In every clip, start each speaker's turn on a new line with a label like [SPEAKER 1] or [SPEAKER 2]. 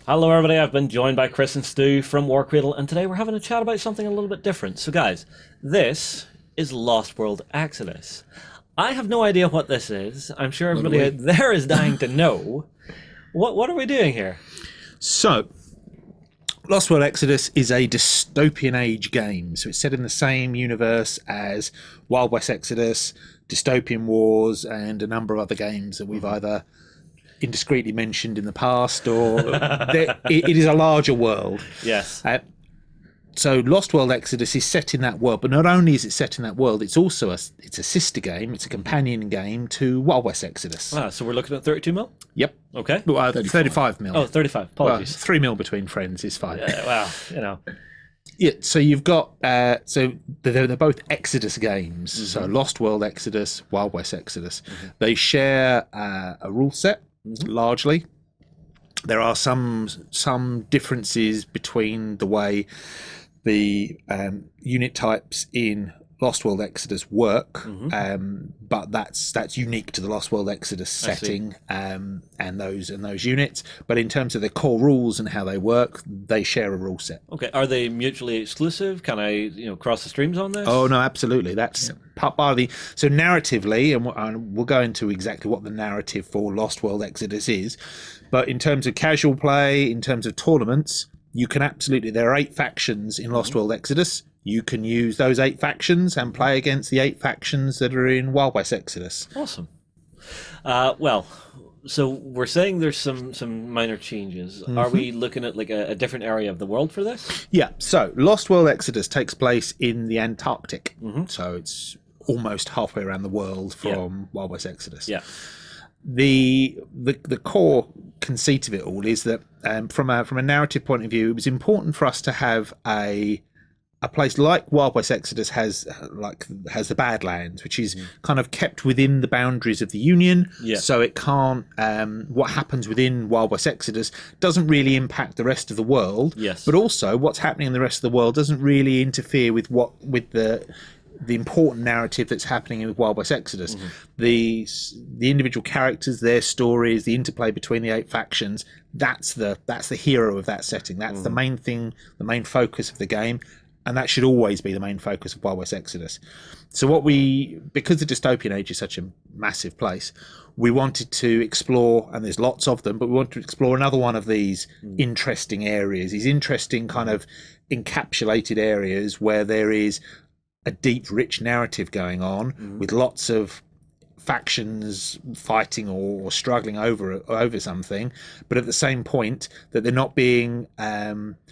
[SPEAKER 1] Hello everybody, I've been joined by Chris and Stu from Warcradle, and today we're having a chat about something a little bit different. So guys, this is Lost World Exodus. I have no idea what this is. I'm sure everybody out there is dying to know. What are we doing here?
[SPEAKER 2] So, Lost World Exodus is a dystopian age game. So it's set in the same universe as Wild West Exodus, Dystopian Wars, and a number of other games that we've either indiscreetly mentioned in the past, or it is a larger world.
[SPEAKER 1] Yes.
[SPEAKER 2] So Lost World Exodus is set in that world, but not only is it set in that world, it's also a sister game. It's a companion game to Wild West Exodus.
[SPEAKER 1] Ah, so we're looking at 32 mil?
[SPEAKER 2] Yep.
[SPEAKER 1] Okay.
[SPEAKER 2] Well, 35 mil.
[SPEAKER 1] Oh, 35. Apologies.
[SPEAKER 2] 3 mil between friends is fine.
[SPEAKER 1] Well, you know.
[SPEAKER 2] Yeah, so you've got so they're both Exodus games. So Lost World Exodus, Wild West Exodus. They share a rule set largely. There are some differences between the way the unit types in Lost World Exodus work, but that's unique to the Lost World Exodus setting and those units. But in terms of the core rules and how they work, they share a rule set.
[SPEAKER 1] Okay, are they mutually exclusive? Can I, cross the streams on this?
[SPEAKER 2] Oh no, absolutely. That's part of the. So narratively, and we'll go into exactly what the narrative for Lost World Exodus is. But in terms of casual play, in terms of tournaments, you can absolutely. There are 8 factions in Lost World Exodus. You can use those 8 factions and play against the 8 factions that are in Wild West Exodus.
[SPEAKER 1] Awesome. Well, so we're saying there's some minor changes. Are we looking at like a different area of the world for this?
[SPEAKER 2] Yeah. So Lost World Exodus takes place in the Antarctic. So it's almost halfway around the world from Wild West Exodus.
[SPEAKER 1] Yeah.
[SPEAKER 2] The core conceit of it all is that from a narrative point of view, it was important for us to have a place like Wild West Exodus has the Badlands, which is kind of kept within the boundaries of the Union.
[SPEAKER 1] Yeah.
[SPEAKER 2] So it can't. What happens within Wild West Exodus doesn't really impact the rest of the world.
[SPEAKER 1] Yes.
[SPEAKER 2] But also, what's happening in the rest of the world doesn't really interfere with the important narrative that's happening in Wild West Exodus. The individual characters, their stories, the interplay between the 8 factions, that's the hero of that setting. That's the main thing, the main focus of the game, and that should always be the main focus of Wild West Exodus. So because the dystopian age is such a massive place, we wanted to explore, and there's lots of them, but we wanted to explore another one of these interesting areas, these interesting kind of encapsulated areas where there is a deep, rich narrative going on with lots of factions fighting or struggling over something, but at the same point that they're not being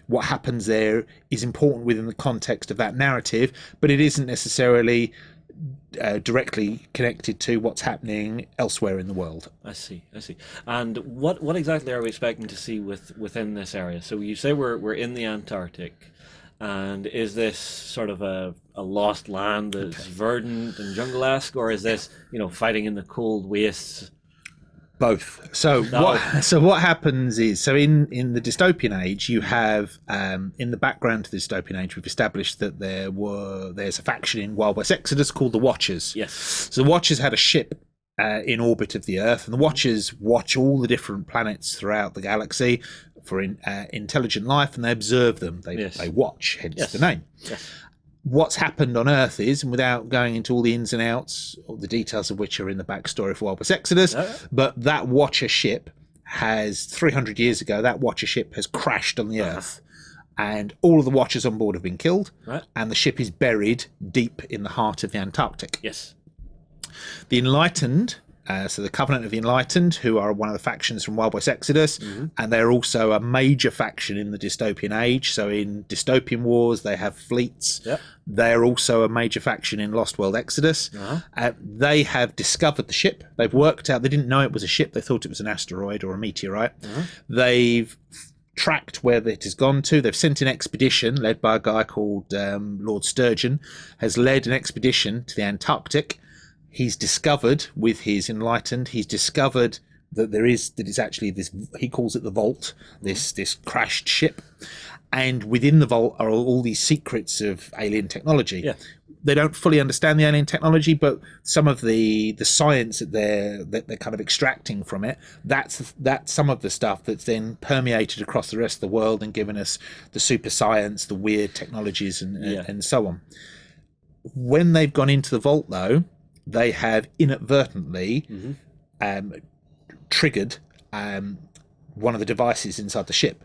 [SPEAKER 2] what happens there is important within the context of that narrative, but it isn't necessarily directly connected to what's happening elsewhere in the world.
[SPEAKER 1] I see. And what exactly are we expecting to see within this area? So you say we're in the Antarctic. And is this sort of a lost land that's verdant and jungle-esque, or is this, fighting in the cold wastes?
[SPEAKER 2] Both. So what happens is, so in the dystopian age, you have in the background to the dystopian age, we've established that there's a faction in Wild West Exodus called the Watchers.
[SPEAKER 1] Yes.
[SPEAKER 2] So the Watchers had a ship in orbit of the Earth, and the Watchers watch all the different planets throughout the galaxy for intelligent life, and they observe them. They watch, hence the name. Yes. What's happened on Earth is, and without going into all the ins and outs, or the details of which are in the backstory for Wild West Exodus, but that Watcher ship has, 300 years ago, that Watcher ship has crashed on the Earth, and all of the Watchers on board have been killed, and the ship is buried deep in the heart of the Antarctic.
[SPEAKER 1] Yes.
[SPEAKER 2] The Enlightened, so the Covenant of the Enlightened, who are one of the factions from Wild West Exodus, and they're also a major faction in the dystopian age. So in Dystopian Wars, they have fleets. Yep. They're also a major faction in Lost World Exodus. They have discovered the ship. They've worked out, they didn't know it was a ship. They thought it was an asteroid or a meteorite. They've tracked where it has gone to. They've sent an expedition led by a guy called Lord Sturgeon, has led an expedition to the Antarctic. He's discovered, with his Enlightened, that it's actually this, he calls it the Vault, this crashed ship. And within the Vault are all these secrets of alien technology. Yeah. they don't fully understand the alien technology, but some of the science that they're kind of extracting from it, that's some of the stuff that's then permeated across the rest of the world and given us the super science, the weird technologies, and so on. When they've gone into the vault, though, they have inadvertently triggered one of the devices inside the ship.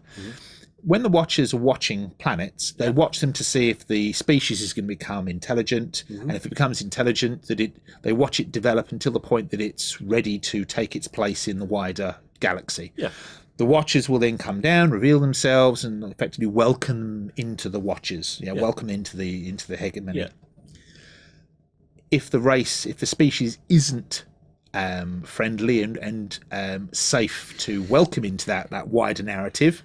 [SPEAKER 2] When the Watchers are watching planets, they watch them to see if the species is going to become intelligent, and if it becomes intelligent, they watch it develop until the point that it's ready to take its place in the wider galaxy. The Watchers will then come down, reveal themselves, and effectively welcome into the Watchers. Welcome into the hegemony. If the species isn't friendly and safe to welcome into that wider narrative,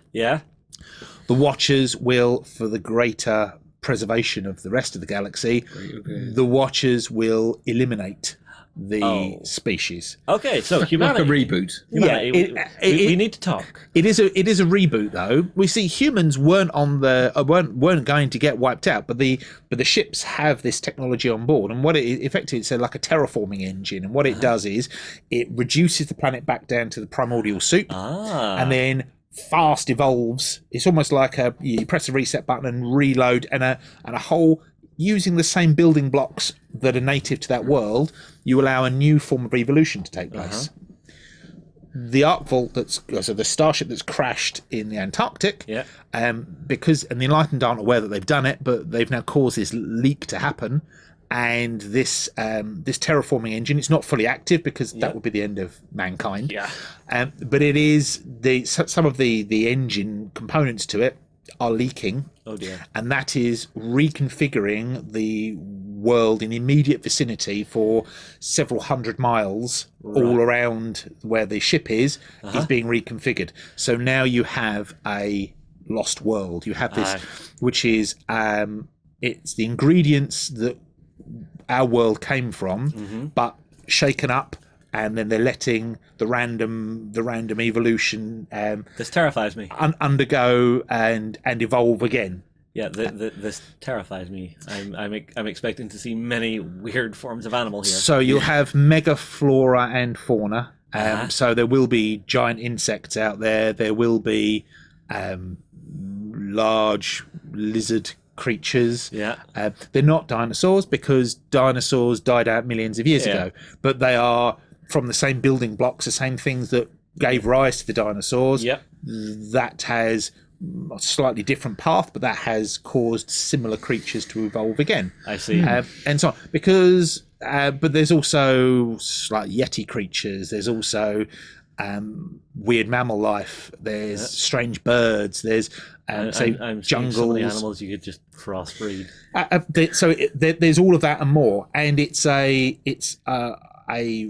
[SPEAKER 2] the Watchers will, for the greater preservation of the rest of the galaxy, the Watchers will eliminate the species.
[SPEAKER 1] Okay, so humanity.
[SPEAKER 3] Like a reboot.
[SPEAKER 1] Humanity, we need to talk.
[SPEAKER 2] It is a reboot, though. We see humans weren't going to get wiped out, but the ships have this technology on board, and what it effectively, it's like a terraforming engine, and what it does is it reduces the planet back down to the primordial soup, and then fast evolves. It's almost like you press the reset button and reload, and a whole, using the same building blocks that are native to that world, you allow a new form of evolution to take place. The Arc Vault, the starship that's crashed in the Antarctic, because, and the Enlightened aren't aware that they've done it, but they've now caused this leak to happen, and this terraforming engine, it's not fully active because that would be the end of mankind. But it is some of the engine components to it are leaking.
[SPEAKER 1] Oh dear.
[SPEAKER 2] And that is reconfiguring the world in immediate vicinity for several hundred miles all around where the ship is being reconfigured. So now you have a lost world. You have this, which is it's the ingredients that our world came from, but shaken up, and then they're letting the random evolution
[SPEAKER 1] this terrifies me
[SPEAKER 2] undergo and evolve again.
[SPEAKER 1] This terrifies me. I'm expecting to see many weird forms of animal here.
[SPEAKER 2] So you'll have mega flora and fauna. So there will be giant insects out there. There will be large lizard creatures. They're not dinosaurs because dinosaurs died out millions of years ago, but they are from the same building blocks, the same things that gave rise to the dinosaurs. That has a slightly different path, but that has caused similar creatures to evolve again.
[SPEAKER 1] I see.
[SPEAKER 2] And so on, because but there's also like yeti creatures, there's also weird mammal life, there's strange birds, there's
[SPEAKER 1] I'm
[SPEAKER 2] jungles.
[SPEAKER 1] Some of the animals you could just crossbreed.
[SPEAKER 2] There's all of that and more, and it's a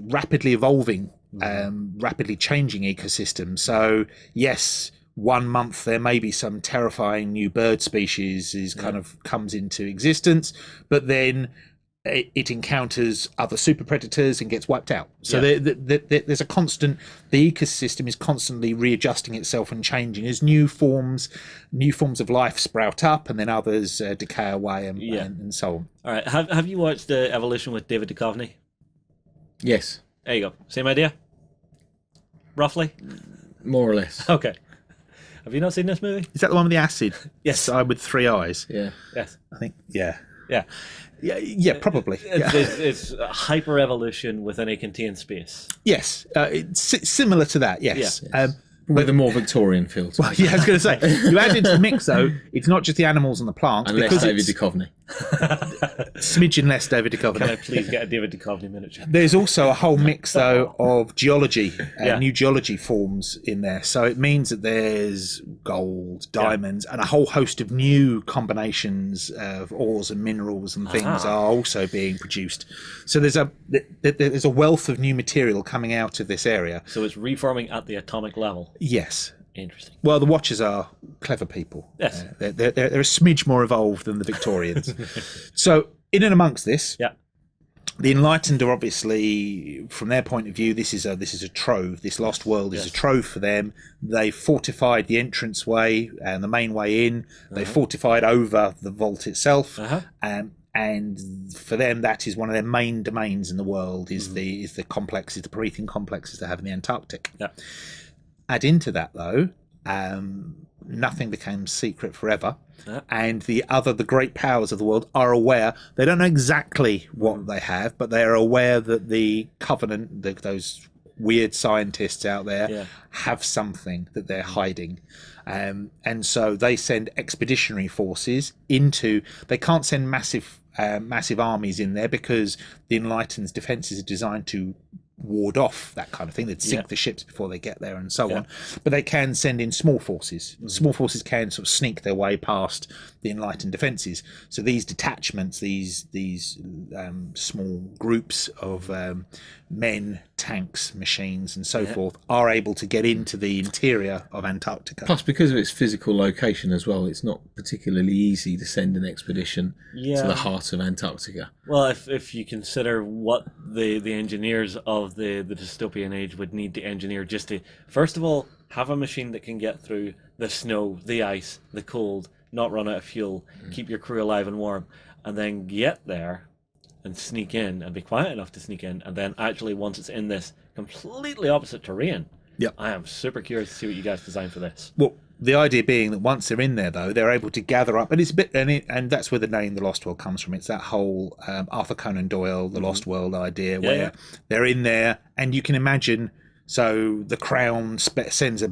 [SPEAKER 2] rapidly evolving, rapidly changing ecosystem. So yes, 1 month there may be some terrifying new bird species kind of comes into existence, but then it encounters other super predators and gets wiped out. So there's a constant, the ecosystem is constantly readjusting itself and changing as new forms of life sprout up, and then others decay away and so on.
[SPEAKER 1] All right, have you watched Evolution with David Duchovny?
[SPEAKER 3] Yes.
[SPEAKER 1] There you go. Same idea? Roughly?
[SPEAKER 3] More or less.
[SPEAKER 1] Okay. Have you not seen this movie?
[SPEAKER 2] Is that the one with the acid?
[SPEAKER 1] Yes.
[SPEAKER 2] Guy with 3 eyes.
[SPEAKER 3] Yeah.
[SPEAKER 1] Yes.
[SPEAKER 2] I think. Yeah.
[SPEAKER 1] Yeah,
[SPEAKER 2] probably.
[SPEAKER 1] It's hyper evolution within a contained space.
[SPEAKER 2] Yes, it's similar to that. Yes.
[SPEAKER 3] With a more Victorian feel.
[SPEAKER 2] Well, I was going to say, you add into the mix though, it's not just the animals and the plants.
[SPEAKER 3] And less David Duchovny.
[SPEAKER 2] Smidgen less David Duchovny.
[SPEAKER 1] Can I please get a David Duchovny miniature?
[SPEAKER 2] There's also a whole mix though of geology, new geology forms in there. So it means that there's gold, diamonds, and a whole host of new combinations of ores and minerals and things are also being produced. So there's a wealth of new material coming out of this area.
[SPEAKER 1] So it's reforming at the atomic level.
[SPEAKER 2] Yes.
[SPEAKER 1] Interesting.
[SPEAKER 2] Well, the Watchers are clever people.
[SPEAKER 1] Yes.
[SPEAKER 2] They're a smidge more evolved than the Victorians. So, in and amongst this, the Enlightened are obviously, from their point of view, this is a trove. This lost world is a trove for them. They fortified the entranceway and the main way in. They fortified over the vault itself. and for them that is one of their main domains in the world. Is the complexes, the Promethean complexes they have in the Antarctic.
[SPEAKER 1] Yeah.
[SPEAKER 2] Add into that though, nothing became secret forever.
[SPEAKER 1] Yeah.
[SPEAKER 2] And the great powers of the world are aware. They don't know exactly what they have, but they are aware that the Covenant, those weird scientists out there, have something that they're hiding. And so they send expeditionary forces into. They can't send massive armies in there because the Enlightened's defences are designed to ward off that kind of thing. They'd sink the ships before they get there and so on. But they can send in small forces. Small forces can sort of sneak their way past the Enlightened defences. So these detachments, these small groups of men, tanks, machines and so forth are able to get into the interior of Antarctica.
[SPEAKER 3] Plus, because of its physical location as well, it's not particularly easy to send an expedition to the heart of Antarctica.
[SPEAKER 1] Well, if you consider what the engineers of the dystopian age would need to engineer just to, first of all, have a machine that can get through the snow, the ice, the cold, not run out of fuel, keep your crew alive and warm, and then get there and sneak in and be quiet enough to sneak in, and then actually once it's in this completely opposite terrain, I am super curious to see what you guys design for this.
[SPEAKER 2] Well, the idea being that once they're in there, though, they're able to gather up, and it's a bit, and that's where the name The Lost World comes from. It's that whole Arthur Conan Doyle, The Lost World idea, where they're in there, and you can imagine. So the Crown sends a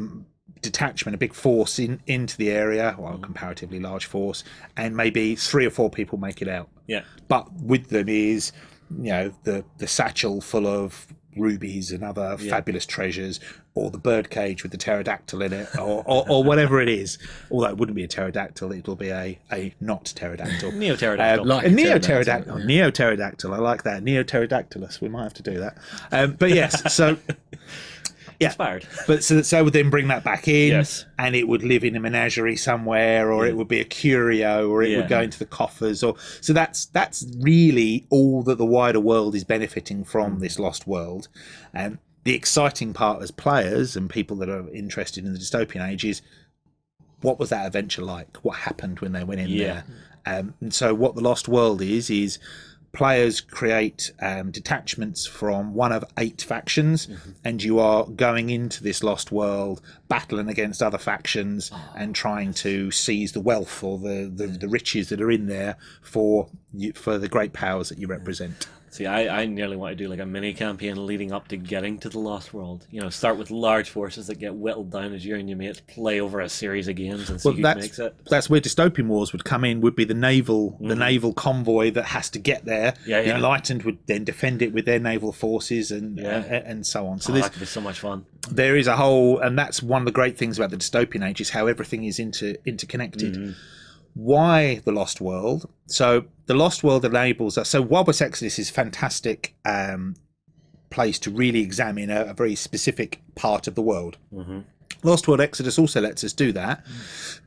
[SPEAKER 2] detachment, a big force into the area, well, a comparatively large force, and maybe 3 or 4 people make it out.
[SPEAKER 1] Yeah.
[SPEAKER 2] But with them is, the satchel full of rubies and other fabulous treasures, or the birdcage with the pterodactyl in it, or whatever it is. Although it wouldn't be a pterodactyl, it'll be a not pterodactyl.
[SPEAKER 1] Neo-pterodactyl.
[SPEAKER 2] A neo-pterodactyl. Neo-pterodactyl. I like that. Neo-pterodactylus. We might have to do that. But yes, so...
[SPEAKER 1] Inspired.
[SPEAKER 2] But so I would then bring that back in, and it would live in a menagerie somewhere, or it would be a curio, or it would go into the coffers, or so that's really all that the wider world is benefiting from this lost world. The exciting part as players and people that are interested in the dystopian age is, what was that adventure like? What happened when they went in there? And so what the Lost World is players create detachments from one of 8 factions, and you are going into this lost world, battling against other factions and trying to seize the wealth or the riches that are in there for the great powers that you represent.
[SPEAKER 1] See, I nearly want to do like a mini campaign leading up to getting to the Lost World. Start with large forces that get whittled down as you and your mates play over a series of games and see who makes it.
[SPEAKER 2] That's where dystopian wars would come in. Would be the naval convoy that has to get there. The Enlightened would then defend it with their naval forces and so on. So
[SPEAKER 1] that could be so much fun.
[SPEAKER 2] There is a whole, and that's one of the great things about the dystopian age, is how everything is interconnected. Why the Lost World? So the Lost World enables us. So Wild West Exodus is a fantastic place to really examine a very specific part of the world. Lost World Exodus also lets us do that,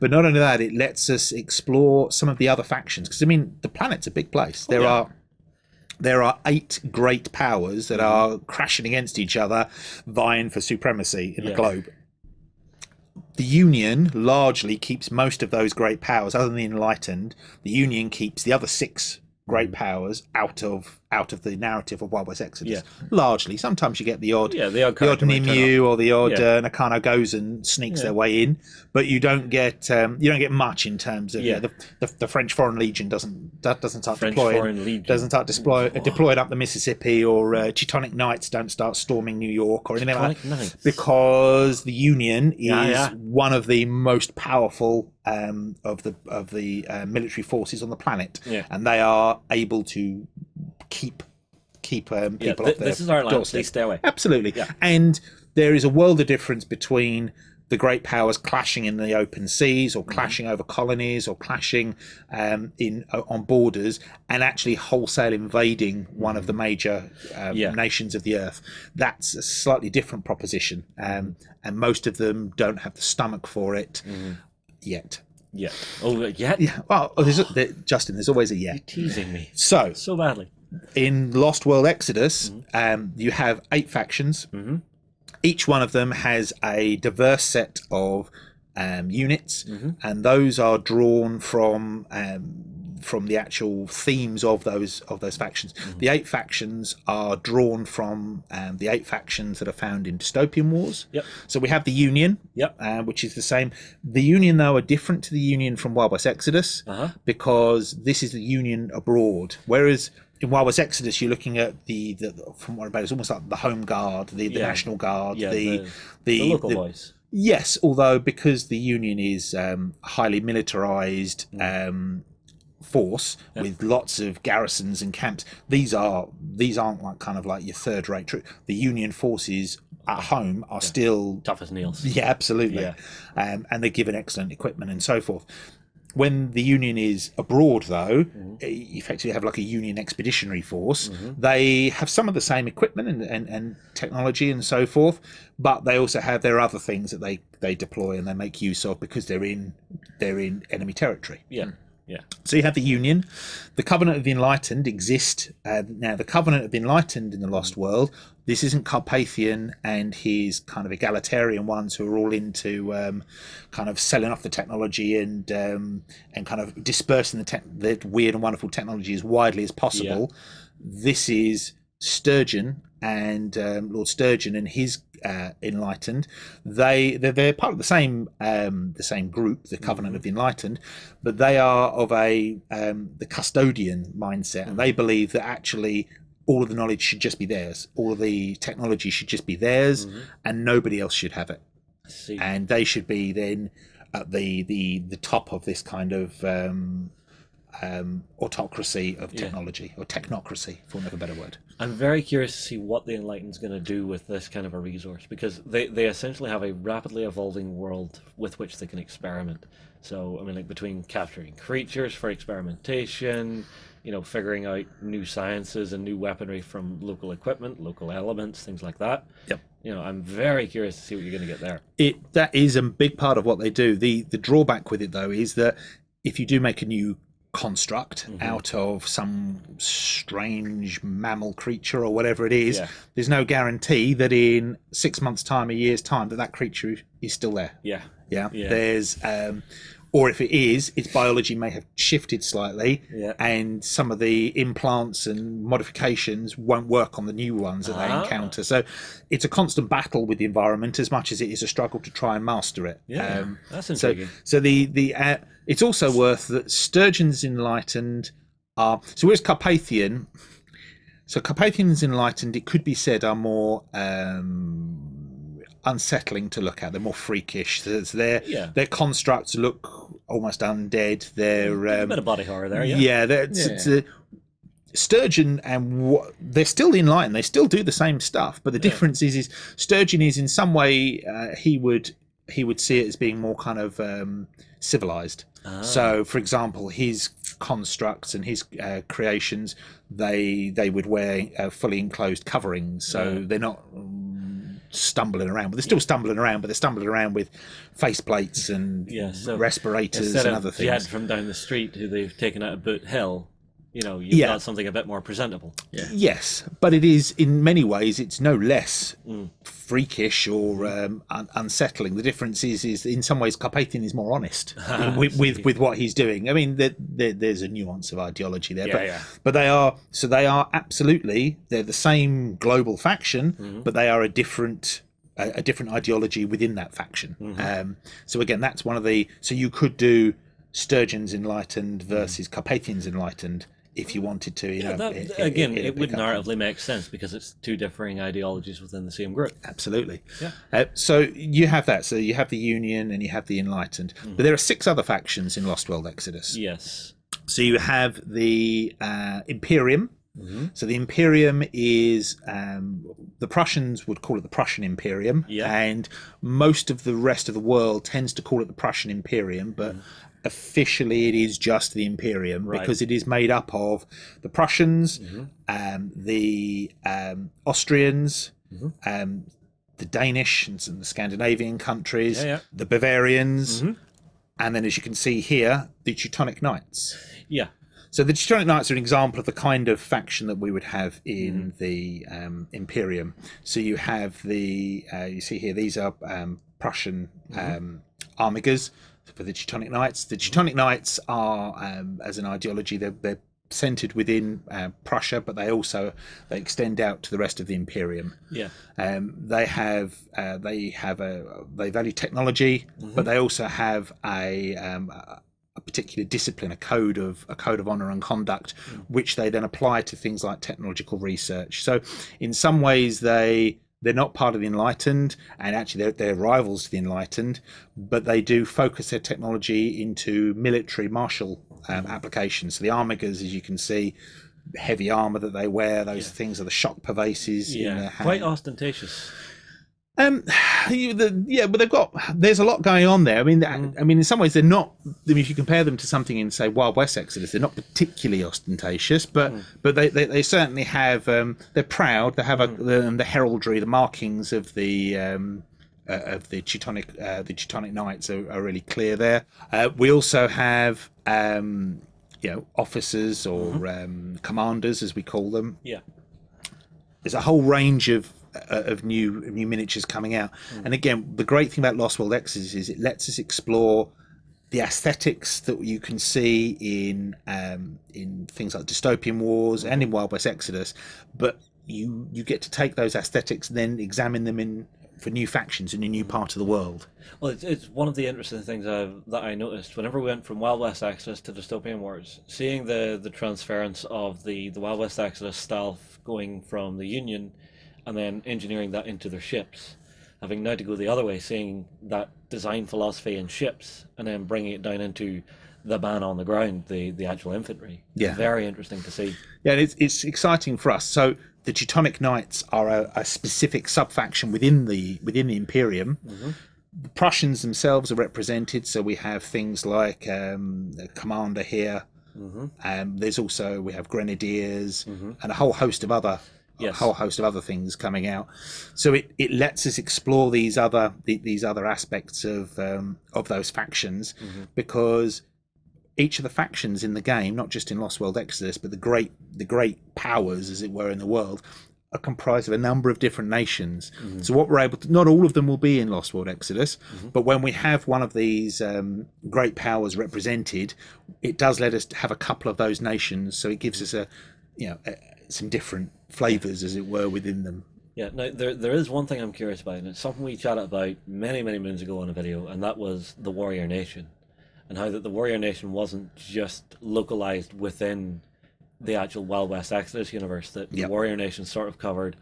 [SPEAKER 2] but not only that, it lets us explore some of the other factions. Because the planet's a big place. There are 8 great powers that are crashing against each other, vying for supremacy in the globe. The Union largely keeps most of those great powers, other than the Enlightened. The Union keeps the other 6 great powers out of the narrative of Wild West Exodus. Largely, sometimes you get the odd Nimue or the odd Nakano goes and sneaks their way in, but you don't get much in terms of the French Foreign Legion doesn't start deploying up the Mississippi, or Teutonic Knights don't start storming New York or anything like that, because the Union is one of the most powerful of the military forces on the planet, and they are able to keep people off their
[SPEAKER 1] this is our land,
[SPEAKER 2] doorstep.
[SPEAKER 1] please stay away.
[SPEAKER 2] Absolutely. And there is a world of difference between the great powers clashing in the open seas, or clashing over colonies, or clashing on borders, and actually wholesale invading one of the major nations of the earth. That's a slightly different proposition, and most of them don't have the stomach for it yet.
[SPEAKER 1] Yeah. Oh, yet?
[SPEAKER 2] Yeah. Well, Justin, there's always a yet.
[SPEAKER 1] You're teasing me.
[SPEAKER 2] So
[SPEAKER 1] badly.
[SPEAKER 2] In Lost World Exodus, you have 8 factions. Each one of them has a diverse set of units, and those are drawn from from the actual themes of those factions. The 8 factions are drawn from the 8 factions that are found in dystopian wars.
[SPEAKER 1] Yep.
[SPEAKER 2] So we have the Union, which is the same. The Union, though, are different to the Union from Wild West Exodus because this is the Union abroad, whereas in Wild West Exodus, you're looking at the from what I read, it's almost like the Home Guard, the National Guard, the
[SPEAKER 1] local voice.
[SPEAKER 2] Yes, although because the Union is highly militarized force with lots of garrisons and camps, these aren't like kind of like your third-rate troops. The Union forces at home are still
[SPEAKER 1] tough as nails.
[SPEAKER 2] Yeah, absolutely. And they're given excellent equipment and so forth. When the Union is abroad, though, you effectively have like a Union expeditionary force. They have some of the same equipment and technology and so forth, but they also have their other things that they deploy and they make use of because they're in enemy territory.
[SPEAKER 1] Yeah.
[SPEAKER 2] So you have the Union. The Covenant of the Enlightened exist. Now, the Covenant of the Enlightened in the Lost World, this isn't Carpathian and his kind of egalitarian ones who are all into kind of selling off the technology and kind of dispersing the weird and wonderful technology as widely as possible. This is Sturgeon and Lord Sturgeon and his Enlightened. They're part of the same group, the Covenant of the Enlightened, but they are of the custodian mindset, and they believe that actually all of the knowledge should just be theirs, all of the technology should just be theirs, and nobody else should have it.
[SPEAKER 1] I see.
[SPEAKER 2] And they should be then at the top of this kind of autocracy of technology, or technocracy, for want of a better word.
[SPEAKER 1] I'm very curious to see what the Enlightened's going to do with this kind of a resource, because they essentially have a rapidly evolving world with which they can experiment. So, I mean, like between capturing creatures for experimentation, figuring out new sciences and new weaponry from local equipment, local elements, things like that.
[SPEAKER 2] Yep.
[SPEAKER 1] I'm very curious to see what you're going to get there.
[SPEAKER 2] That is a big part of what they do. The drawback with it, though, is that if you do make a new construct out of some strange mammal creature or whatever it is, there's no guarantee that in 6 months' time, a year's time, that creature is still there. Yeah. There's or if it is, its biology may have shifted slightly, and some of the implants and modifications won't work on the new ones that they encounter. So it's a constant battle with the environment as much as it is a struggle to try and master it.
[SPEAKER 1] That's intriguing.
[SPEAKER 2] So it's also worth that Sturgeon's Enlightened are... So whereas Carpathian... So Carpathian's Enlightened, it could be said, are more... unsettling to look at. They're more freakish. So their constructs look almost undead. They're
[SPEAKER 1] a bit of body horror there.
[SPEAKER 2] Sturgeon they're still enlightened. They still do the same stuff, but the difference is Sturgeon is in some way he would see it as being more kind of civilized. So, for example, his constructs and his creations, they would wear fully enclosed coverings, so they're not stumbling around, but they're still stumbling around, but they're stumbling around with faceplates and respirators and other things.
[SPEAKER 1] Jed from down the street who they've taken out of Boot Hill, you've got something a bit more presentable.
[SPEAKER 2] Yes, but it is, in many ways, it's no less freakish or unsettling. The difference is in some ways Carpathian is more honest with what he's doing. I mean, there's a nuance of ideology there, but they are absolutely, they're the same global faction, but they are a different ideology within that faction. So again, that's one of the... So you could do Sturgeon's Enlightened versus Carpathian's Enlightened if you wanted to.
[SPEAKER 1] It would narratively make sense because it's two differing ideologies within the same group.
[SPEAKER 2] Absolutely. So you have that. So you have the Union and you have the Enlightened. But there are 6 other factions in Lost World Exodus.
[SPEAKER 1] Yes.
[SPEAKER 2] So you have the Imperium. So the Imperium is, the Prussians would call it the Prussian Imperium, and most of the rest of the world tends to call it the Prussian Imperium, but officially it is just the Imperium, because it is made up of the Prussians, the Austrians, the Danish and the Scandinavian countries, the Bavarians, and then, as you can see here, the Teutonic Knights. So the Teutonic Knights are an example of the kind of faction that we would have in the Imperium. So you have you see here, these are Prussian armigers. for the Teutonic Knights. The Teutonic Knights are, as an ideology, they're centered within Prussia, but they extend out to the rest of the Imperium.
[SPEAKER 1] Yeah.
[SPEAKER 2] They value technology, but they also have a particular discipline, a code of honor and conduct, which they then apply to things like technological research. So, in some ways, they're not part of the Enlightened, and actually they're rivals to the Enlightened, but they do focus their technology into military martial applications. So the armigers, as you can see, heavy armor that they wear, those things are the shock pervases in their hand.
[SPEAKER 1] Quite ostentatious.
[SPEAKER 2] But there's a lot going on there. I mean, in some ways they're not. I mean, if you compare them to something in, say, Wild West Exodus, they're not particularly ostentatious, but they certainly have. They're proud. They have the heraldry, the markings of the Teutonic Knights are really clear there. We also have officers or commanders, as we call them.
[SPEAKER 1] Yeah.
[SPEAKER 2] There's a whole range of new miniatures coming out, and again, the great thing about Lost World Exodus is it lets us explore the aesthetics that you can see in things like Dystopian Wars and in Wild West Exodus, but you get to take those aesthetics and then examine them for new factions in a new part of the world.
[SPEAKER 1] Well, it's one of the interesting things that I noticed whenever we went from Wild West Exodus to Dystopian Wars, seeing the transference of the Wild West Exodus style going from the Union and then engineering that into their ships, having now to go the other way, seeing that design philosophy in ships and then bringing it down into the man on the ground, the actual infantry.
[SPEAKER 2] Yeah.
[SPEAKER 1] Very interesting to see.
[SPEAKER 2] Yeah, it's exciting for us. So the Teutonic Knights are a specific sub-faction within the Imperium. The Prussians themselves are represented, so we have things like a commander here. There's also, we have grenadiers and a whole host of other things coming out. So it lets us explore these other aspects of those factions, because each of the factions in the game, not just in Lost World Exodus, but the great powers, as it were, in the world, are comprised of a number of different nations. So what we're able to, not all of them will be in Lost World Exodus, but when we have one of these great powers represented, it does let us have a couple of those nations. So it gives us some different flavors, as it were, within them.
[SPEAKER 1] Yeah, now there is one thing I'm curious about, and it's something we chatted about many moons ago on a video, and that was the Warrior Nation, and how that the Warrior Nation wasn't just localized within the actual Wild West Exodus universe, that the Warrior Nation sort of covered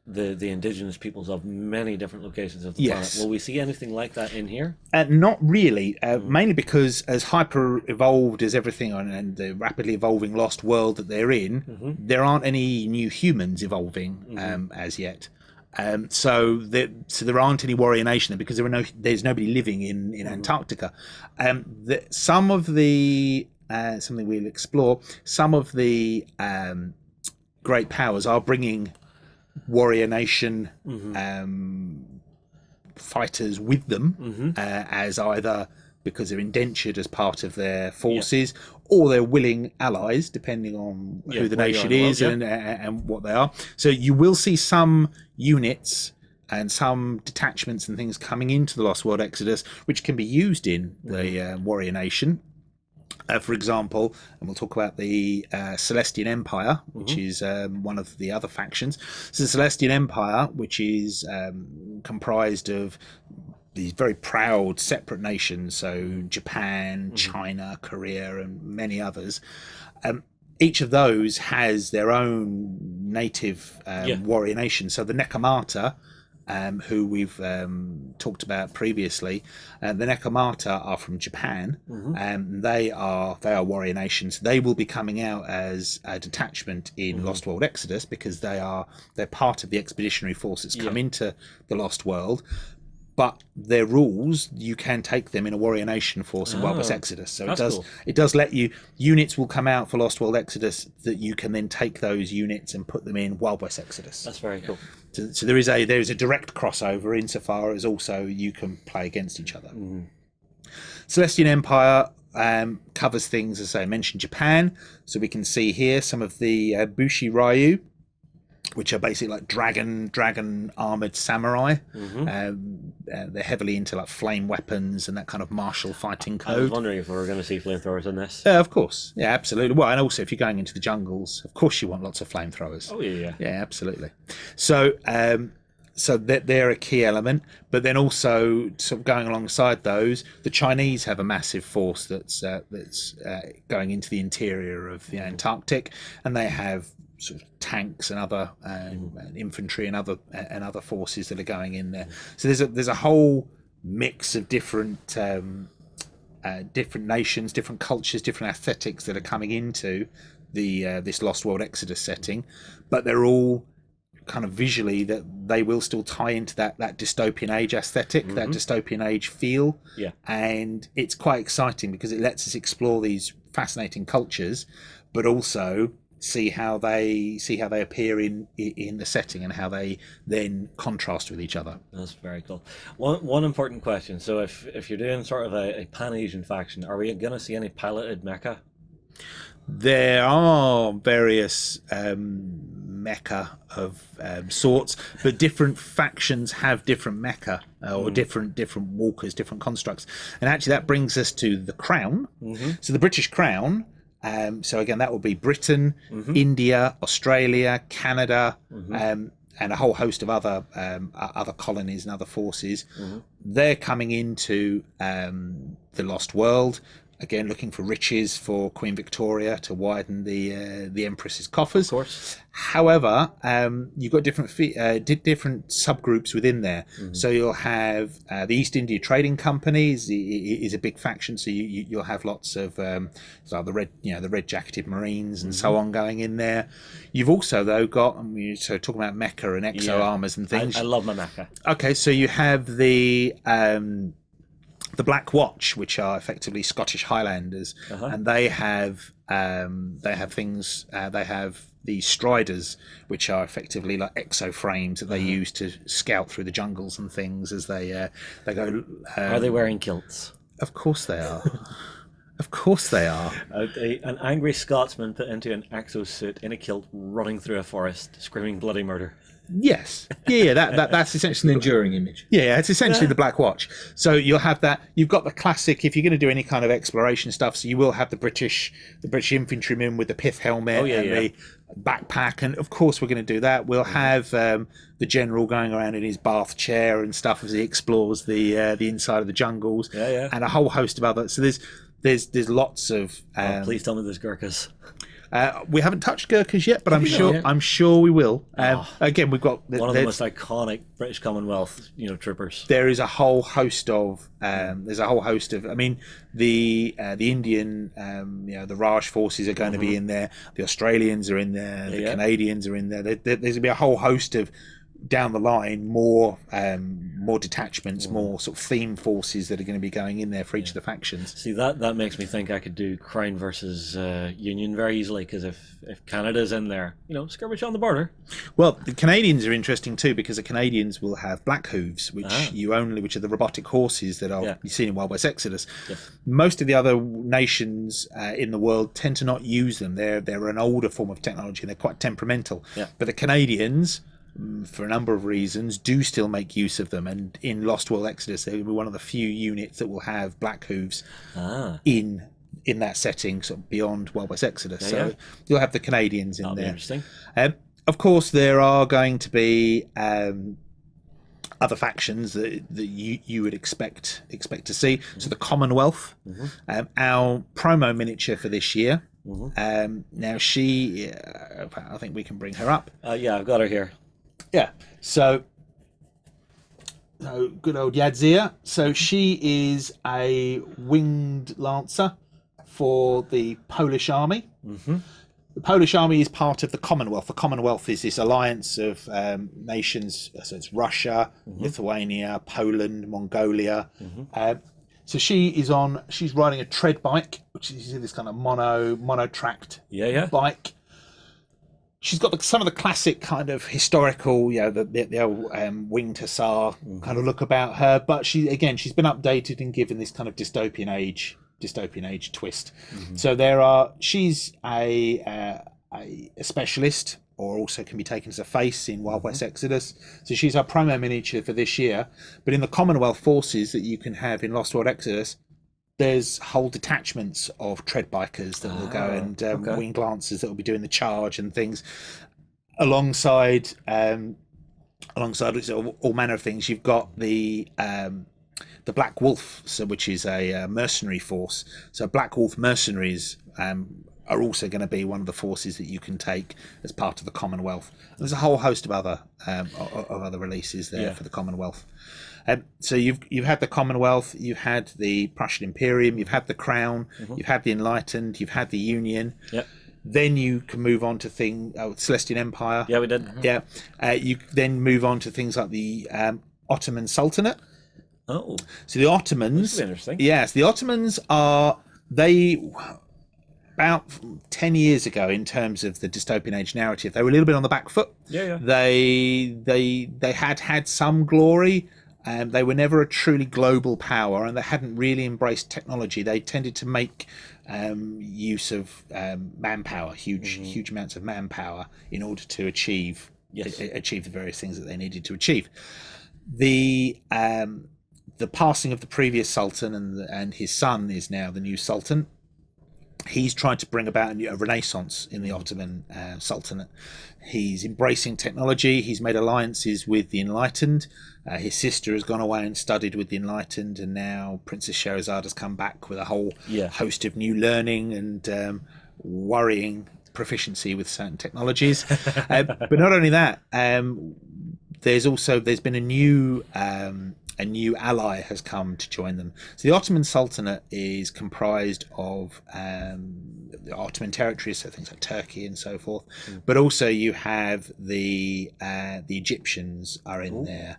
[SPEAKER 1] the indigenous peoples of many different locations of the planet. Will we see anything like that in here?
[SPEAKER 2] Not really, mainly because as hyper evolved as everything and the rapidly evolving Lost World that they're in, there aren't any new humans evolving as yet. So there aren't any Warrior Nation there, because there's nobody living in Antarctica. Some of the something we'll explore, some of the great powers are bringing Warrior Nation fighters with them, as either because they're indentured as part of their forces, or they're willing allies, depending on who the nation is and what they are. So you will see some units and some detachments and things coming into the Lost World Exodus, which can be used in the Warrior Nation. For example, and we'll talk about the Celestian Empire, which is one of the other factions. So the Celestian Empire, which is comprised of these very proud separate nations, so Japan, China, Korea, and many others. Each of those has their own native warrior nation. So the Nekomata, who we've talked about previously, the Nekomata are from Japan, and they are warrior nations. They will be coming out as a detachment in Lost World Exodus, because they're part of the expeditionary force that's come into the Lost World. But their rules, you can take them in a Warrior Nation force in Wild West Exodus. So it does let you, units will come out for Lost World Exodus that you can then take those units and put them in Wild West Exodus.
[SPEAKER 1] That's very cool.
[SPEAKER 2] So there is a direct crossover insofar as also you can play against each other. Celestian Empire covers things, as I mentioned, Japan. So we can see here some of the Bushi Ryu, which are basically like dragon armored samurai. they're heavily into like flame weapons and that kind of martial fighting code.
[SPEAKER 1] I was wondering if we were going to see flamethrowers in this.
[SPEAKER 2] Of course, yeah, absolutely. Well, and also if you're going into the jungles, of course you want lots of flamethrowers.
[SPEAKER 1] Oh yeah.
[SPEAKER 2] Yeah, absolutely. So, so they're a key element, but then also sort of going alongside those, the Chinese have a massive force that's going into the interior of the Antarctic, and they have sort of tanks and other infantry and other forces that are going in there. So there's a whole mix of different nations, different cultures, different aesthetics that are coming into the this Lost World Exodus setting, but they're all kind of visually that they will still tie into that dystopian age aesthetic, that dystopian age feel.
[SPEAKER 1] Yeah.
[SPEAKER 2] And it's quite exciting because it lets us explore these fascinating cultures, but also see how they appear in the setting and how they then contrast with each other.
[SPEAKER 1] That's very cool. One important question. So if you're doing sort of a Pan-Asian faction, are we going to see any piloted mecha?
[SPEAKER 2] There are various mecha of sorts, but different factions have different mecha or different walkers, different constructs. And actually that brings us to the crown. So the British crown, so again that will be Britain, India, Australia, Canada, and a whole host of other colonies and other forces. They're coming into the Lost World, again looking for riches for Queen Victoria to widen the Empress's coffers.
[SPEAKER 1] Of course.
[SPEAKER 2] However, you've got different subgroups within there. So you'll have the East India Trading Company is a big faction. So you'll have lots of so the red jacketed Marines and so on going in there. You've also though got, so talking about mecha and exo armors and things.
[SPEAKER 1] I love my mecha.
[SPEAKER 2] Okay, so you have the Black Watch, which are effectively Scottish Highlanders, and they have things. They have the Striders, which are effectively like exo frames that they use to scout through the jungles and things as they go.
[SPEAKER 1] Are they wearing kilts?
[SPEAKER 2] Of course they are. Of course they are.
[SPEAKER 1] An angry Scotsman put into an exosuit in a kilt, running through a forest, screaming bloody murder.
[SPEAKER 2] Yes. Yeah, that's essentially
[SPEAKER 3] An enduring image.
[SPEAKER 2] Yeah, it's essentially the Black Watch. So you'll have that. You've got the classic. If you're going to do any kind of exploration stuff, so you will have the British infantryman with the pith helmet the backpack, and of course we're going to do that. We'll have the general going around in his bath chair and stuff as he explores the inside of the jungles, and a whole host of other. So there's lots of.
[SPEAKER 1] Please tell me there's Gurkhas.
[SPEAKER 2] We haven't touched Gurkhas yet, but I'm sure we will. Again, we've got
[SPEAKER 1] one of the most iconic British Commonwealth, troopers.
[SPEAKER 2] There is a whole host of. I mean, the Indian, the Raj forces are going to be in there. The Australians are in there. The Canadians are in there. There's going to be a whole host of. Down the line, more detachments, more sort of theme forces that are going to be going in there for each of the factions.
[SPEAKER 1] See, that makes me think I could do Crown versus Union very easily, because if Canada's in there, skirmish on the border.
[SPEAKER 2] Well, the Canadians are interesting too, because the Canadians will have black hooves, which are the robotic horses that are you've seen in Wild West Exodus. Most of the other nations in the world tend to not use them. They're an older form of technology and they're quite temperamental. But the Canadians, for a number of reasons, do still make use of them, and in Lost World Exodus they will be one of the few units that will have black hooves in that setting, sort of beyond Wild West Exodus. So you'll have the Canadians in there.
[SPEAKER 1] Interesting.
[SPEAKER 2] Of course, there are going to be other factions that you would expect to see. So the Commonwealth, our promo miniature for this year. Now she, I think we can bring her up.
[SPEAKER 1] I've got her here.
[SPEAKER 2] Yeah, so good old Yadzia. So she is a winged lancer for the Polish army. The Polish army is part of the Commonwealth. The Commonwealth is this alliance of nations. So it's Russia, Lithuania, Poland, Mongolia. So she's riding a tread bike, which is this kind of mono-tracked bike. She's got some of the classic kind of historical, the old winged hussar kind of look about her, but she's been updated and given this kind of dystopian age twist. So she's a specialist or also can be taken as a face in Wild West Exodus. So she's our promo miniature for this year. But in the Commonwealth forces that you can have in Lost World Exodus, there's whole detachments of tread bikers that will go, and wing lancers that will be doing the charge and things, alongside all manner of things. You've got the Black Wolf, which is a mercenary force. So Black Wolf mercenaries are also going to be one of the forces that you can take as part of the Commonwealth. There's a whole host of other releases there for the Commonwealth. So you've had the Commonwealth, you've had the Prussian Imperium, you've had the Crown, you've had the Enlightened, you've had the Union.
[SPEAKER 1] Yep.
[SPEAKER 2] Then you can move on to Celestian Empire.
[SPEAKER 1] Yeah, we did.
[SPEAKER 2] Yeah. You then move on to things like the Ottoman Sultanate.
[SPEAKER 1] Oh.
[SPEAKER 2] So the Ottomans.
[SPEAKER 1] This is interesting.
[SPEAKER 2] Yes, the Ottomans about 10 years ago, in terms of the dystopian age narrative, they were a little bit on the back foot.
[SPEAKER 1] Yeah.
[SPEAKER 2] They had some glory. They were never a truly global power, and they hadn't really embraced technology. They tended to make use of manpower, huge amounts of manpower, in order to achieve the various things that they needed to achieve. The passing of the previous sultan and his son is now the new sultan. He's trying to bring about a renaissance in the Ottoman Sultanate. He's embracing technology. He's made alliances with the Enlightened. His sister has gone away and studied with the Enlightened, and now Princess Sherazade has come back with a whole host of new learning and worrying proficiency with certain technologies. But not only that, there's been a new ally has come to join them. So the Ottoman Sultanate is comprised of the Ottoman territories, so things like Turkey and so forth. But also you have the Egyptians are in there.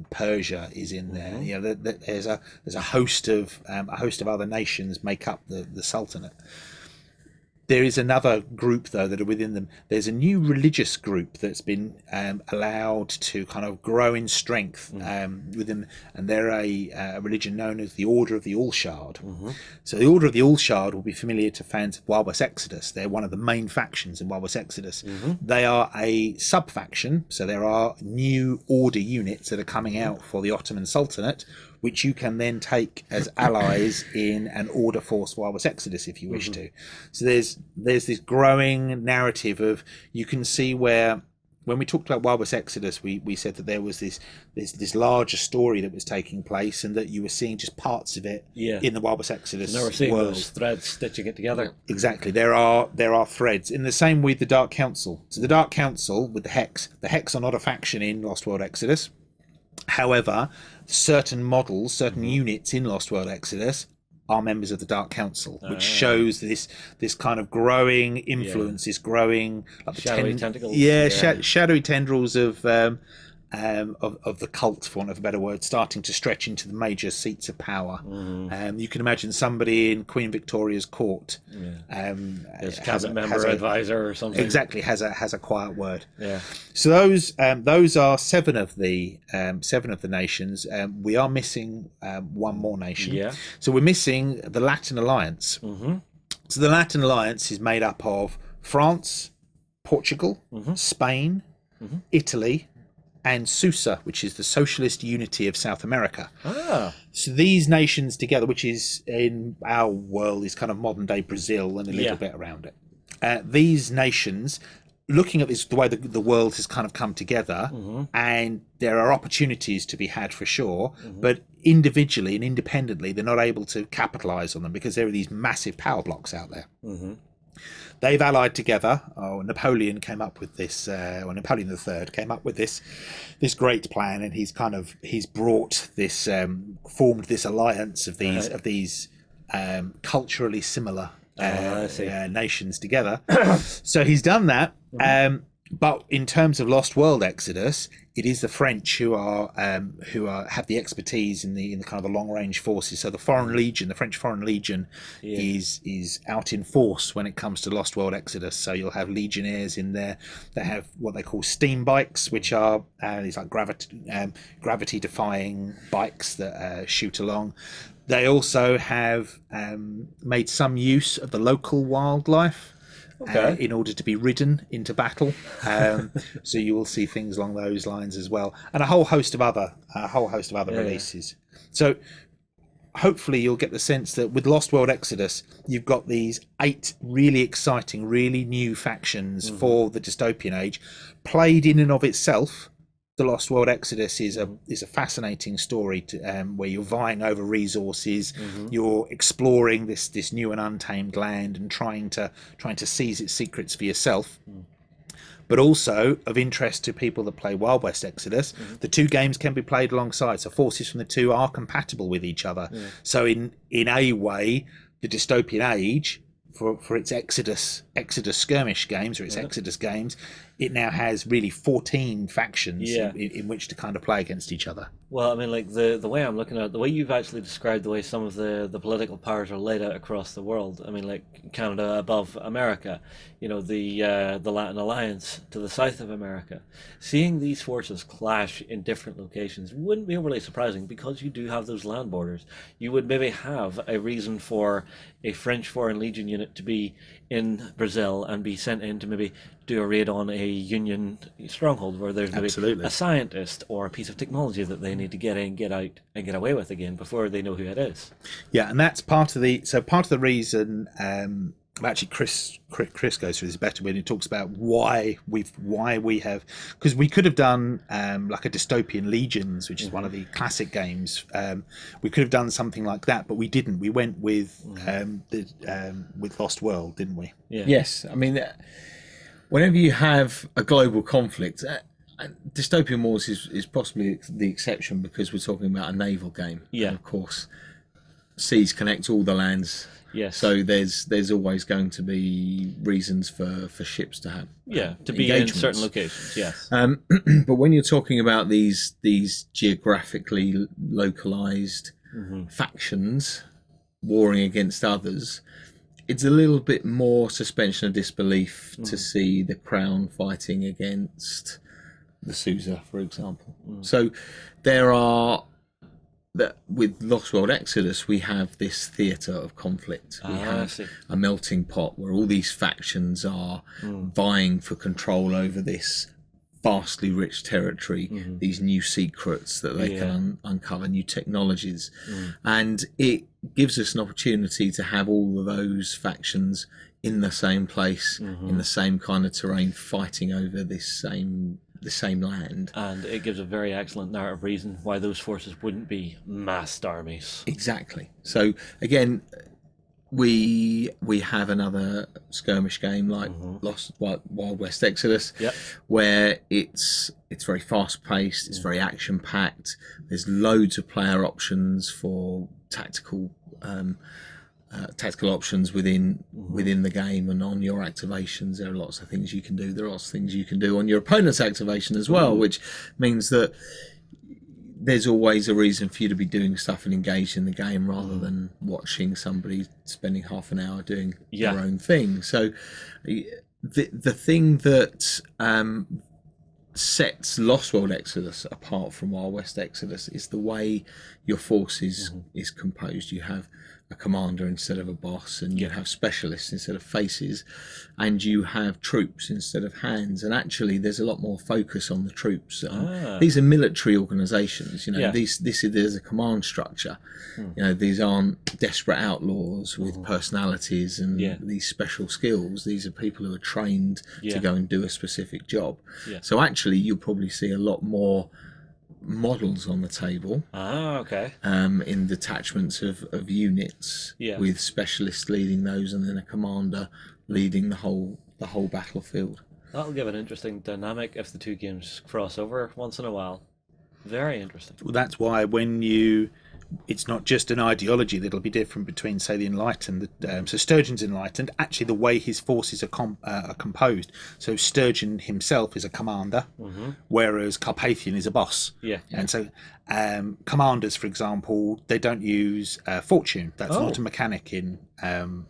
[SPEAKER 2] Persia is in there. You know, there's a host of other nations make up the Sultanate. There is another group, though, that are within them. There's a new religious group that's been allowed to kind of grow in strength within, and they're a religion known as the Order of the All-Shard. So the Order of the All-Shard will be familiar to fans of Wild West Exodus. They're one of the main factions in Wild West Exodus. They are a sub-faction, so there are new order units that are coming out for the Ottoman Sultanate, which you can then take as allies in an order force Wild West Exodus if you wish to. So there's this growing narrative of, you can see where, when we talked about Wild West Exodus, we said that there was this larger story that was taking place, and that you were seeing just parts of it in the Wild West Exodus
[SPEAKER 1] Now we're seeing
[SPEAKER 2] world.
[SPEAKER 1] those threads stitching it together.
[SPEAKER 2] Exactly. There are threads. In the same with the Dark Council. So the Dark Council with the Hex are not a faction in Lost World Exodus. However, certain models, certain units in Lost World Exodus are members of the Dark Council, which shows this kind of growing influence, this growing
[SPEAKER 1] shadowy tentacles.
[SPEAKER 2] Shadowy tendrils of the cult, for want of a better word, starting to stretch into the major seats of power. You can imagine somebody in Queen Victoria's court,
[SPEAKER 1] as cabinet member, advisor, or something.
[SPEAKER 2] Exactly, has a quiet word.
[SPEAKER 1] Yeah.
[SPEAKER 2] So those are seven of the nations. We are missing one more nation.
[SPEAKER 1] Yeah.
[SPEAKER 2] So we're missing the Latin Alliance. So the Latin Alliance is made up of France, Portugal, Spain, Italy, and Susa, which is the Socialist Unity of South America. So these nations together, which is in our world is kind of modern day Brazil and a little bit around it. These nations, looking at this, the way the world has kind of come together, and there are opportunities to be had for sure, but individually and independently, they're not able to capitalize on them because there are these massive power blocks out there. They've allied together. Napoleon came up with this, or Napoleon III came up with this great plan, and he's brought this, formed this alliance of these culturally similar nations together. So he's done that. But in terms of Lost World Exodus, it is the French who have the expertise in the kind of the long range forces. So the French Foreign Legion, is out in force when it comes to Lost World Exodus. So you'll have legionnaires in there. They have what they call steam bikes, which are these like gravity defying bikes that shoot along. They also have made some use of the local wildlife. in order to be ridden into battle. So you will see things along those lines as well, and a whole host of other releases. So hopefully you'll get the sense that with Lost World Exodus, you've got these 8 really exciting, really new factions for the dystopian age. Played in and of itself, the Lost World Exodus is a fascinating story where you're vying over resources, you're exploring this new and untamed land and trying to seize its secrets for yourself. But also of interest to people that play Wild West Exodus, the 2 games can be played alongside. So forces from the 2 are compatible with each other. So in a way, the dystopian age, for its Exodus skirmish games or its Exodus games, it now has really 14 factions in which to kind of play against each other.
[SPEAKER 1] Well, I mean, like the way I'm looking at it, the way you've actually described the way some of the political powers are laid out across the world. I mean, like Canada above America, you know, the Latin Alliance to the south of America. Seeing these forces clash in different locations wouldn't be overly surprising because you do have those land borders. You would maybe have a reason for a French Foreign Legion unit to be in Brazil and be sent in to maybe do a raid on a Union stronghold where there's maybe a scientist or a piece of technology that they need to get in, get out, and get away with again before they know who it is.
[SPEAKER 2] Yeah, and that's part of the reason. Actually, Chris goes through this better when he talks about why we have, because we could have done like a Dystopian Legions, which is one of the classic games. We could have done something like that, but we didn't. We went with with Lost World, didn't we?
[SPEAKER 1] Yeah.
[SPEAKER 3] Yes, I mean, whenever you have a global conflict, Dystopian Wars is possibly the exception because we're talking about a naval game.
[SPEAKER 1] Yeah,
[SPEAKER 3] and of course, seas connect all the lands.
[SPEAKER 1] Yes.
[SPEAKER 3] So there's always going to be reasons for ships to have
[SPEAKER 1] to be in certain locations. Yes.
[SPEAKER 3] But when you're talking about these geographically localized factions warring against others, it's a little bit more suspension of disbelief to see the Crown fighting against the Sousa, for example. So there are. That with Lost World Exodus, we have this theatre of conflict. We have a melting pot where all these factions are vying for control over this vastly rich territory, these new secrets that they can uncover, new technologies. And it gives us an opportunity to have all of those factions in the same place, in the same kind of terrain, fighting over the same land.
[SPEAKER 1] And it gives a very excellent narrative reason why those forces wouldn't be massed armies.
[SPEAKER 3] Exactly. So again, we have another skirmish game like Wild West Exodus, where it's very fast paced, it's very action packed. There's loads of player options for tactical options within the game and on your activations. There are lots of things you can do. There are lots of things you can do on your opponent's activation as well, which means that there's always a reason for you to be doing stuff and engaged in the game rather than watching somebody spending half an hour doing their own thing. So the thing that sets Lost World Exodus apart from Wild West Exodus is the way your forces is composed. You have a commander instead of a boss, and you have specialists instead of faces, and you have troops instead of hands. And actually, there's a lot more focus on the troops. These are military organisations. You know, there's a command structure. You know, these aren't desperate outlaws with personalities and these special skills. These are people who are trained to go and do a specific job. So actually, you'll probably see a lot more models on the table in detachments of units with specialists leading those and then a commander leading the whole battlefield.
[SPEAKER 1] That'll give an interesting dynamic if the two games cross over once in a while. Very interesting.
[SPEAKER 2] Well, that's why it's not just an ideology that'll be different between, say, the Enlightened. So Sturgeon's Enlightened, actually the way his forces are composed. So Sturgeon himself is a commander, whereas Carpathian is a boss. And so commanders, for example, they don't use fortune. That's not a mechanic in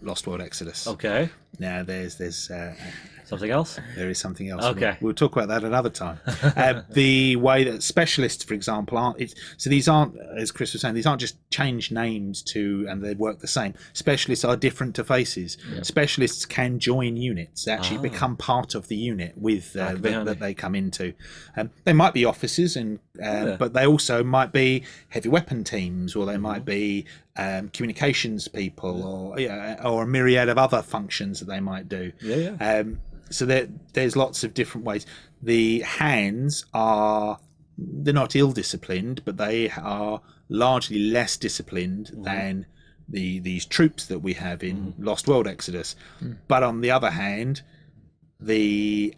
[SPEAKER 2] Lost World Exodus.
[SPEAKER 1] Okay.
[SPEAKER 2] Now there's
[SPEAKER 1] Something else?
[SPEAKER 2] There is something else.
[SPEAKER 1] Okay.
[SPEAKER 2] We'll talk about that another time. The way that specialists, for example, so these aren't, as Chris was saying, these aren't just changed names and they work the same. Specialists are different to faces. Yep. Specialists can join units. They actually become part of the unit with that they come into. They might be officers, but they also might be heavy weapon teams, or they might be communications people, or a myriad of other functions that they might do. So there's lots of different ways. The hands they're not ill-disciplined, but they are largely less disciplined than these troops that we have in Lost World Exodus. But on the other hand, the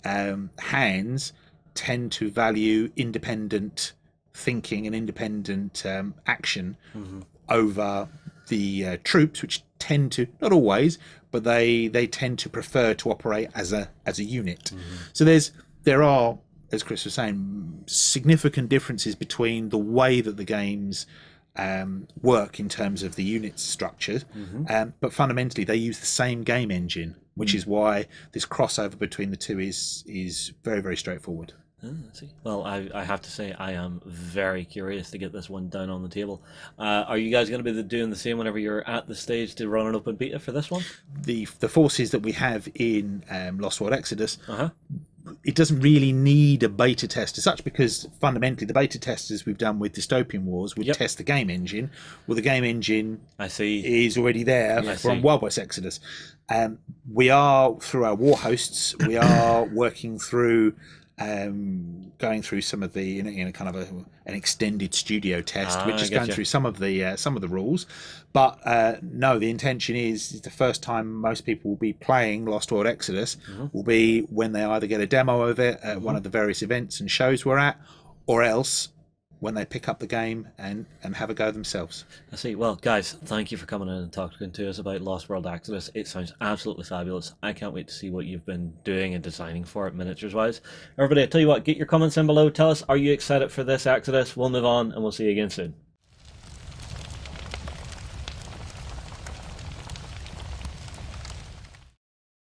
[SPEAKER 2] hands tend to value independent thinking and independent action over the troops, which tend to, not always, but they tend to prefer to operate as a unit. So there are, as Chris was saying, significant differences between the way that the games work in terms of the unit structure, but fundamentally they use the same game engine, which is why this crossover between the two is very, very straightforward.
[SPEAKER 1] Well, I have to say I am very curious to get this one down on the table. Are you guys going to be doing the same whenever you're at the stage to run an open beta for this one?
[SPEAKER 2] The forces that we have in Lost World Exodus, it doesn't really need a beta test as such, because fundamentally the beta testers we've done with Dystopian Wars would test the game engine. Well, the game engine is already there from Wild West Exodus. We are, through our war hosts, we are working through going through some of the kind of an extended studio test, which is going through some of the rules. But no, the intention is the first time most people will be playing Lost World Exodus will be when they either get a demo of it at one of the various events and shows we're at, or else when they pick up the game and have a go themselves.
[SPEAKER 1] I see. Well, guys, thank you for coming in and talking to us about Lost World Exodus. It sounds absolutely fabulous. I can't wait to see what you've been doing and designing for it, miniatures-wise. Everybody, I tell you what, get your comments in below. Tell us, are you excited for this Exodus? We'll move on, and we'll see you again soon.